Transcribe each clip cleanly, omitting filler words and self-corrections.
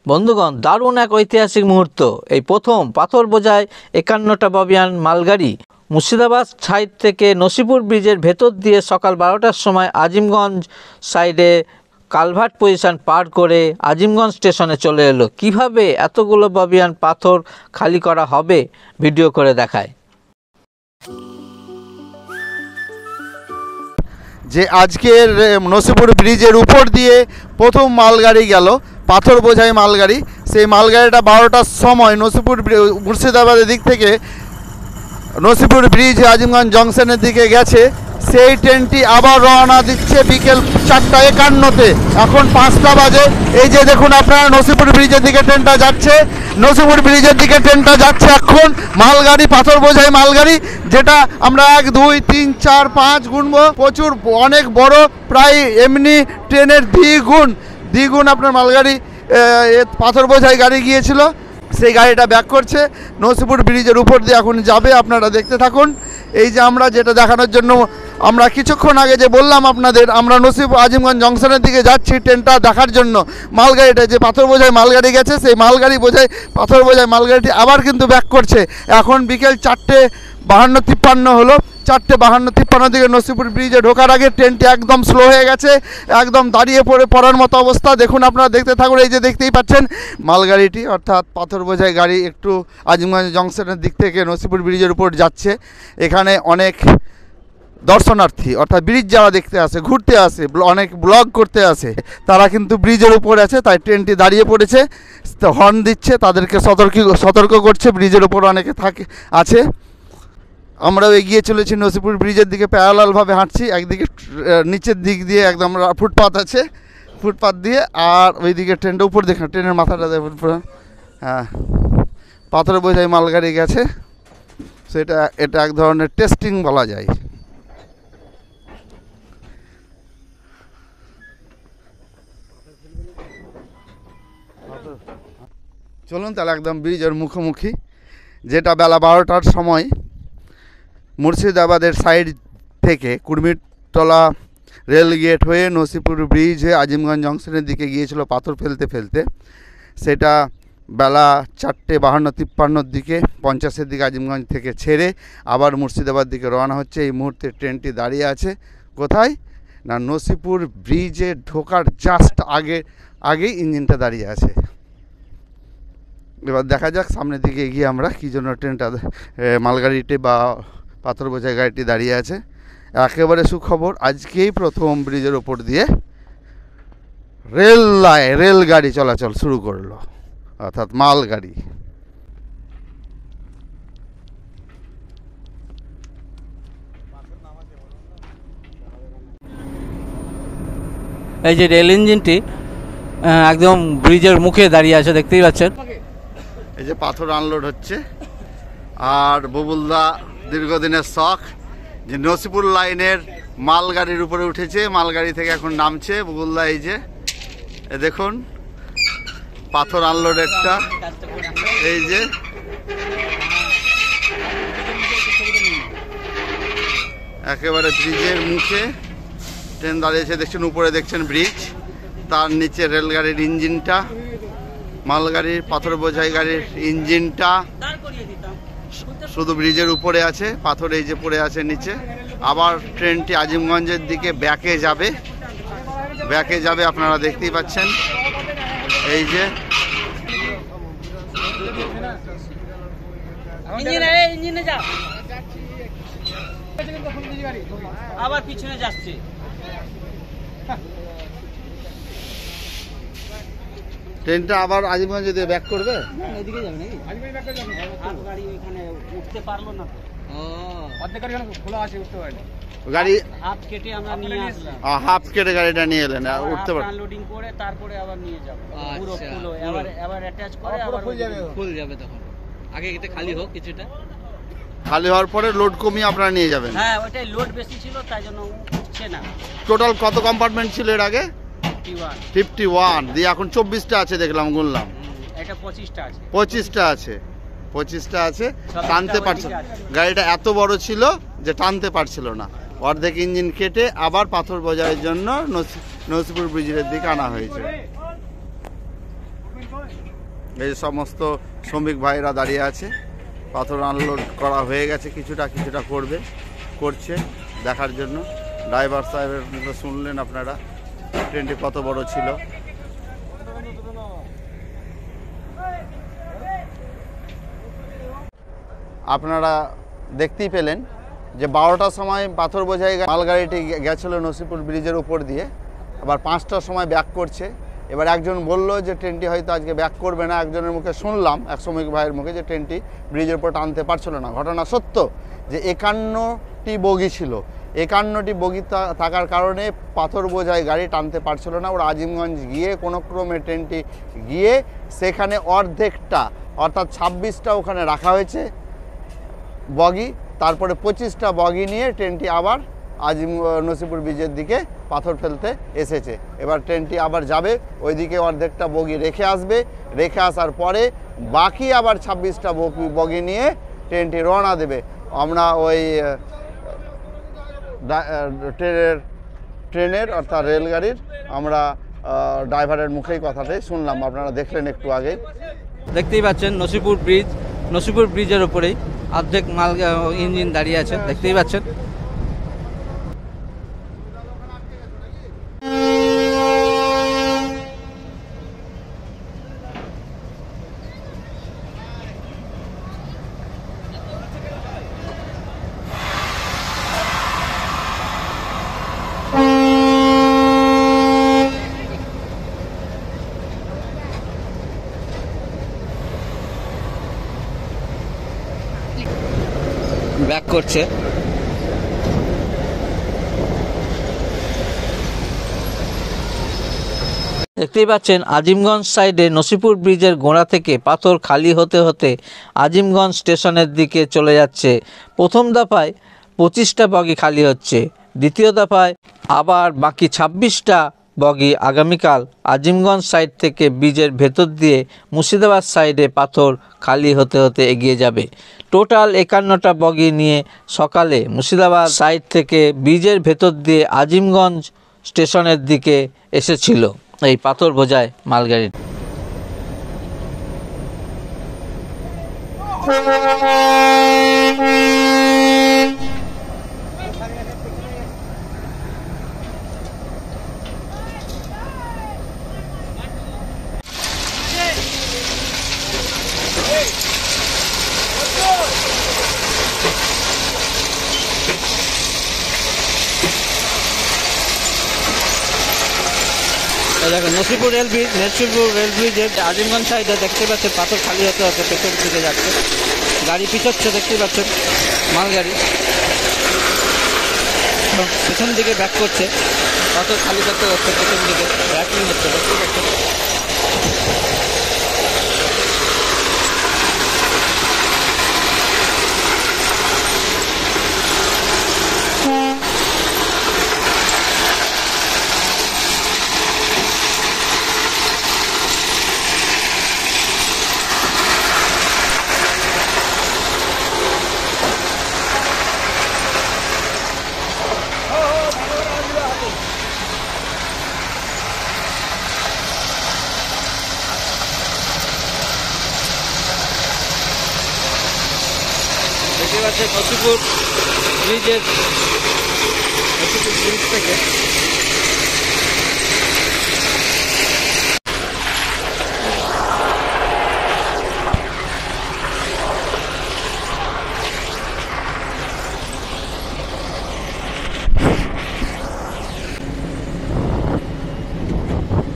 বন্ধুগণ, দারুণ এক ঐতিহাসিক মুহূর্ত। এই প্রথম পাথর বোঝায় 51টা ববিয়ান মালগাড়ি মুর্শিদাবাদ সাইড থেকে নসিপুর ব্রিজের ভেতর দিয়ে সকাল 12টার সময় আজিমগঞ্জ সাইডে কালভার্ট পজিশন পার করে আজিমগঞ্জ স্টেশনে চলে এলো। কিভাবে এতগুলো ববিয়ান পাথর খালি করা হবে ভিডিও করে দেখায়। যে আজকের নসিপুর ব্রিজের উপর দিয়ে প্রথম মালগাড়ি গেল, পাথর বোঝাই মালগাড়ি। সেই মালগাড়িটা 12টার সময় নসিপুর মুর্শিদাবাদের দিক থেকে নসিপুর ব্রিজ আজিমগঞ্জ জংশনের দিকে গেছে। সেই ট্রেনটি আবার রওনা দিচ্ছে বিকেল 4:51-তে। এখন 5টা বাজে। এই যে দেখুন আপনারা, নসিপুর ব্রিজের দিকে ট্রেনটা যাচ্ছে, নসিপুর ব্রিজের দিকে ট্রেনটা যাচ্ছে এখন মালগাড়ি, পাথর বোঝাই মালগাড়ি, যেটা আমরা 1 2 3 4 5 গুনবো। প্রচুর অনেক বড়, প্রায় এমনি ট্রেনের দ্বিগুণ আপনার মালগাড়ি পাথর বোঝাই গাড়ি গিয়েছিল। সেই গাড়িটা ব্যাক করছে, নসিপুর ব্রিজের উপর দিয়ে এখন যাবে। আপনারা দেখতে থাকুন। এই যে আমরা যেটা দেখানোর জন্য আমরা কিছুক্ষণ আগে যে বললাম আপনাদের, আমরা নসিপুর আজিমগঞ্জ জংশনের দিকে যাচ্ছি ট্রেনটা দেখার জন্য। মালগাড়িটা যে পাথর বোঝাই মালগাড়ি গেছে, সেই মালগাড়ি বোঝাই পাথর বোঝাই মালগাড়িটি আবার কিন্তু ব্যাক করছে। এখন বিকেল 4:52-53 হলো। 4:52-53 দিকে নসিপুর ব্রিজে ঢোকার আগে ট্রেনটি একদম স্লো হয়ে গেছে, একদম দাঁড়িয়ে পড়ার মতো অবস্থা। দেখুন আপনারা দেখতে থাকুন। এই যে দেখতেই পাচ্ছেন মালগাড়িটি, অর্থাৎ পাথর বোঝাই গাড়ি একটু আজিমগঞ্জ জংশনের দিক থেকে নসিপুর ব্রিজের উপর যাচ্ছে। এখানে অনেক দর্শনার্থী, অর্থাৎ ব্রিজ যারা দেখতে আসে, ঘুরতে আসে, অনেক ব্লগ করতে আসে, তারা কিন্তু ব্রিজের উপরে আছে। তাই ট্রেনটি দাঁড়িয়ে পড়েছে, হর্ন দিচ্ছে, তাদেরকে সতর্ক করছে। ব্রিজের উপর অনেকে আছে। আমরাও এগিয়ে চলেছি নসিপুর ব্রিজের দিকে, প্যারালালভাবে হাঁটছি। একদিকে নিচের দিক দিয়ে একদম ফুটপাথ আছে, ফুটপাথ দিয়ে, আর ওইদিকে ট্রেনটা উপর দেখুন, ট্রেনের মাথাটা দেখুন। হ্যাঁ, পাথর বোঝাই মালগাড়ি গেছে। এটা এক ধরনের টেস্টিং বলা যায়। চলুন তাহলে একদম ব্রিজের মুখোমুখি, যেটা বেলা 12টার সময় মুর্শিদাবাদের সাইড থেকে কুর্মিটলা রেলগেট হয়ে নসিপুর ব্রিজ হয়ে আজিমগঞ্জ জংশনের দিকে গিয়েছিল পাথর ফেলতে। সেটা বেলা 4:52-53 দিকে 50-এর দিকে আজিমগঞ্জ থেকে ছেড়ে আবার মুর্শিদাবাদ দিকে রওনা হচ্ছে। এই মুহূর্তে ট্রেনটি দাঁড়িয়ে আছে কোথায় না, নসিপুর ব্রিজে ঢোকার জাস্ট আগেই ইঞ্জিনটা দাঁড়িয়ে আছে। এবার দেখা যাক সামনের দিকে এগিয়ে আমরা কী জন্য ট্রেনটা মালগাড়িটি বা পাথর বোঝাই গাড়িটি দাঁড়িয়ে আছে। একেবারে সুখবর, আজকেই প্রথম ব্রিজের ওপর দিয়ে রেলগাড়ি চলাচল শুরু করলো, অর্থাৎ মালগাড়ি। এই যে রেল ইঞ্জিনটি একদম ব্রিজের মুখে দাঁড়িয়ে আছে, দেখতেই পাচ্ছেন। এই যে পাথর আনলোড হচ্ছে, আর বুবুলদা দীর্ঘদিনের শখ যে নসিপুর লাইনের মালগাড়ির উপরে উঠেছে, মালগাড়ি থেকে এখন নামছে বুবুলদা। এই যে দেখুন পাথর আনলোড একটা, এই যে একেবারে ব্রিজের মুখে ট্রেন দাঁড়িয়েছে। দেখছেন উপরে দেখছেন ব্রিজ, তার নিচে রেলগাড়ির ইঞ্জিনটা, মালগাড়ির পাথর বোঝাই গাড়ির ইঞ্জিনটা শুধু ব্রিজের উপরে আছে, পাথর এই যে পড়ে আছে নিচে। আবার ট্রেনটি আজিমগঞ্জের দিকে ব্যাকে যাবে, আপনারা দেখতেই পাচ্ছেন। এই যে আবার পিছনে যাচ্ছে। ট্রেনটা আবার আজিমগঞ্জে দিয়ে ব্যাক করবে, এদিকে যাবে নাকি? গাড়ি ওইখানে উঠতে পারলো না, গাড়ি হাফ কেটে আমরা নিয়ে আসলাম। হাফ কেটে গাড়িটা নিয়ে এলেন, উঠতে পারবে, আনলোডিং করে তারপরে আবার নিয়ে যাব। পুরো ফুল আবার অ্যাটাচ করে আবার ফুল যাবে। তখন আগে এটা খালি হোক, কিছুটা খালি হওয়ার পরে লোড কমিয়ে আপনারা নিয়ে যাবেন। হ্যাঁ, ওটাই লোড বেশি ছিল তাই জন্য উঠছে না। টোটাল কত কম্পার্টমেন্ট ছিল এর আগে? 51 দিয়ে এখন 24টা আছে দেখলাম, গুনলাম। এটা 25টা আছে। 25টা আছে, টানতে পারছে। গাড়িটা এত বড় ছিল যে টানতে পারছিল না, অর্ধেক ইঞ্জিন কেটে আবার পাথর বোঝাইয়ের জন্য নসিপুর ব্রিজের দিকে আনা হয়েছে। এই সমস্ত শ্রমিক ভাইরা দাঁড়িয়ে আছে। পাথর আনলোড করা হয়ে গেছে, কিছুটা করছে দেখার জন্য। ড্রাইভার সাহেবের মুখে শুনলেন আপনারা ট্রেনটি কত বড় ছিল। আপনারা দেখতেই পেলেন যে 12টার সময় পাথর বোঝাই মালগাড়িটি গেছিল নসিপুর ব্রিজের উপর দিয়ে, আবার 5টার সময় ব্যাক করছে। এবার একজন বলল যে ট্রেনটি হয়তো আজকে ব্যাক করবে না। একজনের মুখে শুনলাম, এক শ্রমিক ভাইয়ের মুখে, যে ট্রেনটি ব্রিজের উপর টানতে পারছিল না। ঘটনা সত্য যে 51টি বগি ছিল। 51টি বগি থাকার কারণে পাথর বোঝাই গাড়ি টানতে পারছিল না। ওরা আজিমগঞ্জ গিয়ে কোনো ক্রমে ট্রেনটি গিয়ে সেখানে অর্ধেকটা অর্থাৎ 26টা ওখানে রাখা হয়েছে বগি। তারপরে 25টা বগি নিয়ে ট্রেনটি আবার নসিপুর ব্রিজের দিকে পাথর ফেলতে এসেছে। এবার ট্রেনটি আবার যাবে, ওইদিকে অর্ধেকটা বগি রেখে আসবে। রেখে আসার পরে বাকি আবার 26টা বগি নিয়ে ট্রেনটি রওনা দেবে। আমরা ওই ট্রেনের অর্থাৎ রেলগাড়ির আমরা ড্রাইভারের মুখেই কথাটাই শুনলাম, আপনারা দেখলেন একটু আগেই। দেখতেই পাচ্ছেন নসিপুর ব্রিজের উপরেই অর্ধেক মাল ইঞ্জিন দাঁড়িয়ে আছে, দেখতেই পাচ্ছেন। ব্যাক করছে। দেখতেই পাচ্ছেন আজিমগঞ্জ সাইডে নসিপুর ব্রিজের গোড়া থেকে পাথর খালি হতে হতে আজিমগঞ্জ স্টেশনের দিকে চলে যাচ্ছে। প্রথম দফায় 25টা বগি খালি হচ্ছে, দ্বিতীয় দফায় আবার বাকি 26টা বগি আগামীকাল আজিমগঞ্জ সাইড থেকে ব্রিজের ভেতর দিয়ে মুর্শিদাবাদ সাইডে পাথর খালি হতে হতে এগিয়ে যাবে। টোটাল 51টা বগি নিয়ে সকালে মুর্শিদাবাদ সাইড থেকে ব্রিজের ভেতর দিয়ে আজিমগঞ্জ স্টেশনের দিকে এসেছিল এই পাথর বোঝাই মালগাড়ি। দেখেন নসিপুর রেল ব্রিজের আজিমগঞ্জ সাইডে দেখতে পাচ্ছেন পাথর খালি হতে হতে পেছনের দিকে যাচ্ছে। গাড়ি পিছোচ্ছে, দেখতে পাচ্ছেন মালগাড়ি পেছন দিকে ব্যাক করছে, পাথর খালি করতে হচ্ছে, পেছন দিকে ব্যাকিং হচ্ছে, দেখতে পাচ্ছেন। দেখতে পাচ্ছেন নসিপুর ব্রিজ থেকে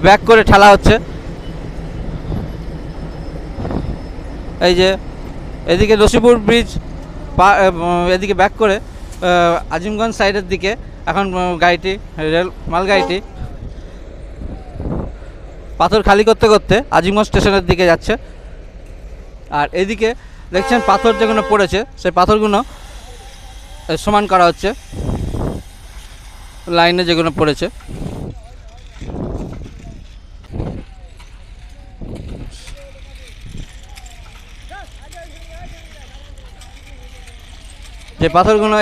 ব্যাক করে ঠেলা হচ্ছে। এই যে এদিকে নসিপুর ব্রিজ এদিকে ব্যাক করে আজিমগঞ্জ সাইডের দিকে এখন গাড়িটি মালগাড়িটি পাথর খালি করতে করতে আজিমগঞ্জ স্টেশনের দিকে যাচ্ছে। আর এদিকে দেখছেন পাথর যেগুলো পড়েছে সেই পাথরগুলো সমান করা হচ্ছে, লাইনে যেগুলো পড়েছে। যে পাথরগুলো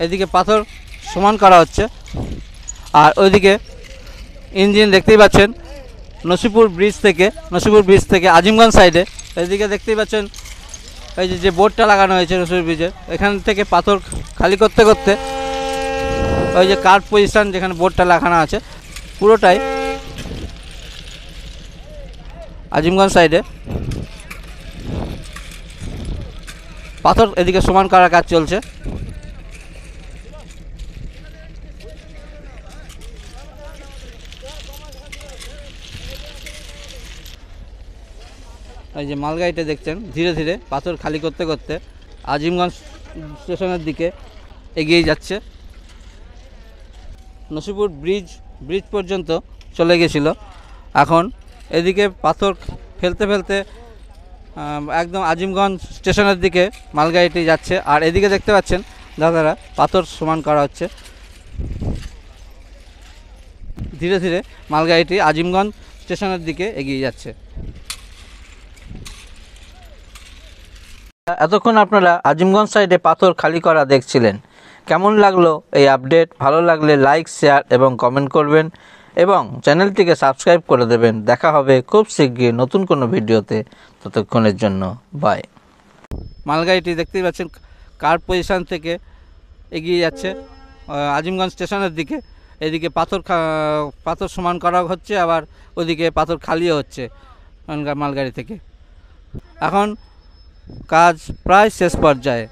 এদিকে পাথর সমান করা হচ্ছে। আর ওইদিকে ইঞ্জিন দেখতেই পাচ্ছেন নসিপুর ব্রিজ থেকে আজিমগঞ্জ সাইডে। এদিকে দেখতেই পাচ্ছেন এই যে বোর্ডটা লাগানো হয়েছে নসিপুর ব্রিজের, এখান থেকে পাথর খালি করতে করতে ওই যে কার্ভ পজিশন যেখানে বোর্ডটা লাগানো আছে পুরোটাই আজিমগঞ্জ সাইডে পাথর এদিকে সমান করার কাজ চলছে। এই যে মালগাড়িটা দেখছেন ধীরে ধীরে পাথর খালি করতে করতে আজিমগঞ্জ স্টেশনের দিকে এগিয়ে যাচ্ছে। নসিপুর ব্রিজ পর্যন্ত চলে গেছিল, এখন এদিকে পাথর ফেলতে ফেলতে একদম আজিমগঞ্জ স্টেশনের দিকে মালগাড়িটি যাচ্ছে। আর এদিকে দেখতে পাচ্ছেন দাদারা পাথর সমান করা হচ্ছে। ধীরে ধীরে মালগাড়িটি আজিমগঞ্জ স্টেশনের দিকে এগিয়ে যাচ্ছে। এতক্ষণ আপনারা আজিমগঞ্জ সাইডে পাথর খালি করা দেখছিলেন। কেমন লাগলো এই আপডেট? ভালো লাগলে লাইক, শেয়ার এবং কমেন্ট করবেন এবং চ্যানেলটিকে সাবস্ক্রাইব করে দেবেন। দেখা হবে খুব শীঘ্রই নতুন কোনো ভিডিওতে। ততক্ষণের জন্য বাই। মালগাড়িটি দেখতেই পাচ্ছেন কার্ভ পজিশন থেকে এগিয়ে যাচ্ছে আজিমগঞ্জ স্টেশনের দিকে। এদিকে পাথর সমান করা হচ্ছে, আবার ওদিকে পাথর খালিও হচ্ছে মালগাড়ি থেকে। এখন কাজ প্রায় শেষ পর্যায়ে।